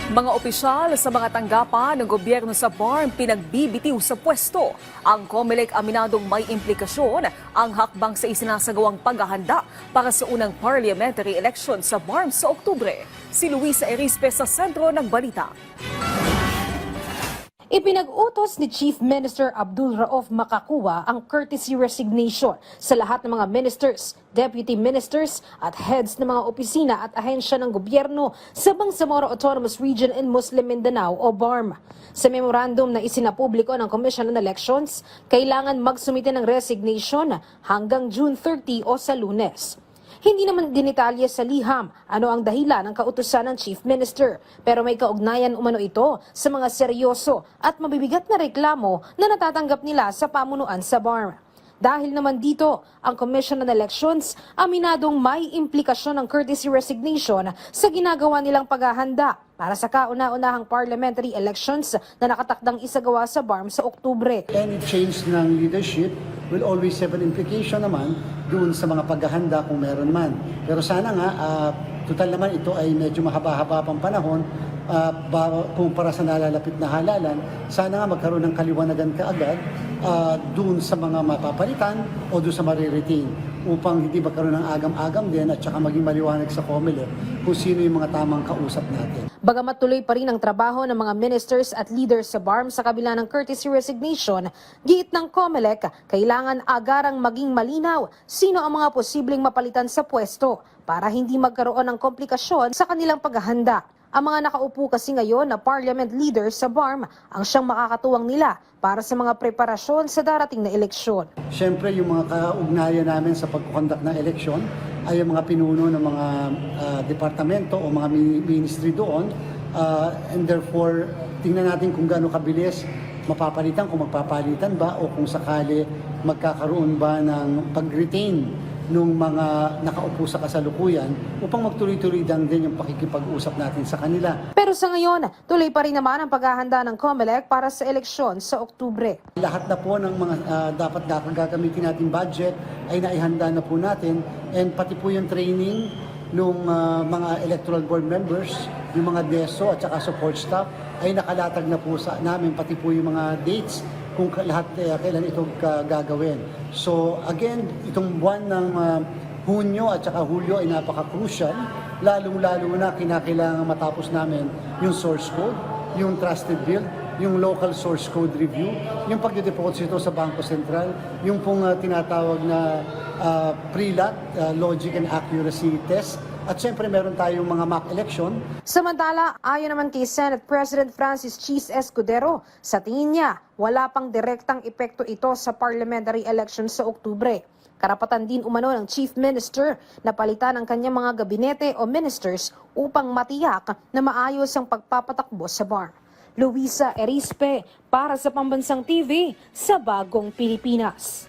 Mga opisyal sa mga tanggapan ng gobyerno sa BARM pinagbibitiw sa pwesto. Ang COMELEC aminadong may implikasyon ang hakbang sa isinasagawang paghahanda para sa unang parliamentary election sa BARM sa Oktubre. Si Luisa Erispe sa sentro ng balita. Ipinag-utos ni Chief Minister Abdul Rauf Makakuwa ang courtesy resignation sa lahat ng mga ministers, deputy ministers at heads ng mga opisina at ahensya ng gobyerno sa Bangsamoro Autonomous Region in Muslim Mindanao o BARM. Sa memorandum na isinapubliko ng Commission on Elections, kailangan magsumite ng resignation hanggang June 30 o sa Lunes. Hindi naman dinitalye sa liham ano ang dahilan ng kautusan ng Chief Minister, pero may kaugnayan umano ito sa mga seryoso at mabibigat na reklamo na natatanggap nila sa pamunuan sa BARM. Dahil naman dito, ang Commission on Elections aminadong may implikasyon ng courtesy resignation sa ginagawa nilang paghahanda para sa kauna-unahang parliamentary elections na nakatakdang isagawa sa BARM sa Oktubre. Any change ng leadership will always have an implication naman doon sa mga paghahanda kung meron man. Pero sana nga, total naman ito ay medyo mahaba-haba pang panahon kumpara sa nalalapit na halalan. Sana nga magkaroon ng kaliwanagan kaagad doon sa mga mapapalitan o doon sa mariretain upang hindi magkaroon ng agam-agam din at saka maging maliwanag sa COMELEC kung sino yung mga tamang kausap natin. Bagamat tuloy pa rin ang trabaho ng mga ministers at leaders sa BARM sa kabila ng courtesy resignation, giit ng COMELEC, kailangan agarang maging malinaw sino ang mga posibleng mapalitan sa pwesto para hindi magkaroon ng komplikasyon sa kanilang paghahanda. Ang mga nakaupo kasi ngayon na parliament leaders sa BARM ang siyang makakatuwang nila para sa mga preparasyon sa darating na eleksyon. Siyempre, yung mga kaugnayan namin sa pagkukondak ng eleksyon ay yung mga pinuno ng mga departamento o mga ministry doon. And therefore, tingnan natin kung gaano kabilis mapapalitan, kung magpapalitan ba o kung sakali magkakaroon ba ng pag-retain nung mga nakaupo sa kasalukuyan upang magtuloy-tuloy din yung pakikipag-usap natin sa kanila. Pero sa ngayon, tuloy pa rin naman ang paghahanda ng COMELEC para sa eleksyon sa Oktubre. Lahat na po ng mga dapat gagamitin natin budget ay naihanda na po natin, and pati po yung training ng mga electoral board members, yung mga DESO at saka support staff ay nakalatag na po sa namin, pati po yung mga dates kung lahat kailan ito gagawin. So again, itong buwan ng Hunyo at saka Hulyo ay napaka-crucial, lalong-lalo na kinakailangan matapos namin yung source code, yung trusted build, yung local source code review, yung pagdedeposito sa Bangko Sentral, yung pong tinatawag na pre-lot, logic and accuracy test, at syempre meron tayong mga mock election. Samantala, ayon naman kay Senate President Francis Cheese Escudero, sa tingin niya, wala pang direktang epekto ito sa parliamentary election sa Oktubre. Karapatan din umano ng Chief Minister na palitan ang kanyang mga gabinete o ministers upang matiyak na maayos ang pagpapatakbo sa BARM. Luisa Erispe para sa Pambansang TV sa Bagong Pilipinas.